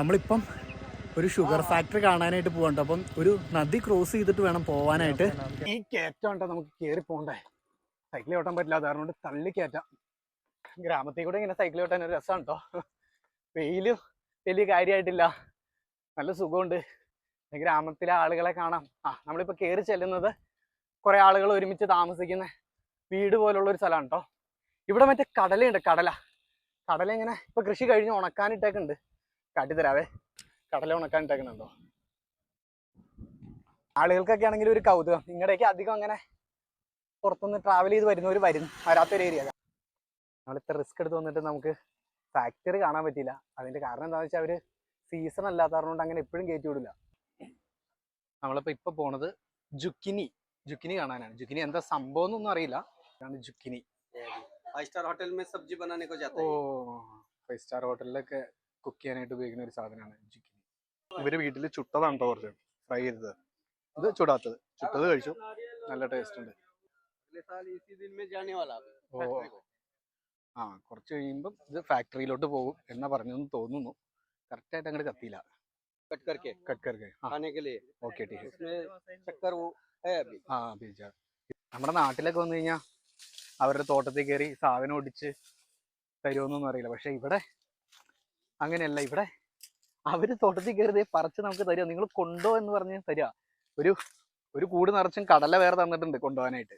നമ്മളിപ്പം ഒരു sugar factory കാണാനായിട്ട് പോകണ്ട. അപ്പം ഒരു നദി ക്രോസ് ചെയ്തിട്ട് വേണം പോവാനായിട്ട്. ഈ കയറ്റം ഉണ്ടോ നമുക്ക് കയറി പോകണ്ടേ. സൈക്കിൾ ഓട്ടാൻ പറ്റില്ല, അതുകൊണ്ട് തള്ളി കയറ്റാം. ഗ്രാമത്തിൽ കൂടെ ഇങ്ങനെ സൈക്കിൾ ഓട്ടാൻ ഒരു രസമാണ് കേട്ടോ. വെയിലും വലിയ കാര്യമായിട്ടില്ല, നല്ല സുഖമുണ്ട്. ഗ്രാമത്തിലെ ആളുകളെ കാണാം. നമ്മളിപ്പോൾ കയറി ചെല്ലുന്നത് കുറേ ആളുകൾ ഒരുമിച്ച് താമസിക്കുന്ന വീട് പോലുള്ള ഒരു സ്ഥലമാണ് കേട്ടോ. ഇവിടെ മറ്റേ കടലയുണ്ട്, കടല ഇങ്ങനെ ഇപ്പൊ കൃഷി കഴിഞ്ഞ് ഉണക്കാനിട്ടേക്കുണ്ട്. കാട്ടിത്തരാവേ, കടല ഉണക്കാനിട്ടേക്കുന്നുണ്ടോ. ആളുകൾക്കൊക്കെ ആണെങ്കിൽ ഒരു കൗതുകം. നിങ്ങളുടെയൊക്കെ അധികം അങ്ങനെ പുറത്തുനിന്ന് ട്രാവൽ ചെയ്ത് വരുന്നവർ വരാത്തൊരു ഏരിയ. നമ്മളിത്ര റിസ്ക് എടുത്ത് വന്നിട്ട് നമുക്ക് ഫാക്ടറി കാണാൻ പറ്റിയില്ല. അതിന്റെ കാരണം എന്താണെന്ന് വെച്ചാൽ അവര് സീസൺ അല്ലാത്ത കാരണം അങ്ങനെ എപ്പോഴും കയറ്റി വിടില്ല. നമ്മളിപ്പോ ഇപ്പൊ പോണത് ജുക്കിനി കാണാനാണ്. ജുക്കിനി എന്താ സംഭവം എന്നൊന്നും അറിയില്ല. ഇതാണ് ജുക്കിനി. 5 स्टार होटल में सब्जी बनाने को जाता है। 5 സ്റ്റാർ ഹോട്ടലിലൊക്കെ കുക്ക് ചെയ്യാനായിട്ട് ഉപയോഗിക്കുന്ന ഒരു സാധനമാണ് ജുക്കിനി. ഇവര് വീട്ടിൽ ചുട്ടതാണ് കേട്ടോ, കുറച്ച് ഫ്രൈ ചെയ്തത്. ഇത് ചുട്ടത് കഴിച്ചു, നല്ല ടേസ്റ്റ് ഉണ്ട്. കുറച്ച് കഴിയുമ്പം ഇത് ഫാക്ടറിയിലോട്ട് പോകും എന്നാ പറഞ്ഞെന്ന് തോന്നുന്നു. കറക്റ്റ് ആയിട്ട് അങ്ങോട്ട് കത്തിയില്ല. നമ്മുടെ നാട്ടിലൊക്കെ വന്നു കഴിഞ്ഞാൽ അവരുടെ തോട്ടത്തിൽ കയറി സാധനം ഒടിച്ച് തരുമെന്നൊന്നും അറിയില്ല. പക്ഷെ ഇവിടെ അങ്ങനെയല്ല. ഇവിടെ അവര് തോട്ടത്തിൽ കയറി പറിച്ച് നമുക്ക് തരിക. നിങ്ങൾ കൊണ്ടോ എന്ന് പറഞ്ഞ് തരിക. ഒരു കൂട് നിറച്ചും കടല വേറെ തന്നിട്ടുണ്ട് കൊണ്ടുപോകാനായിട്ട്.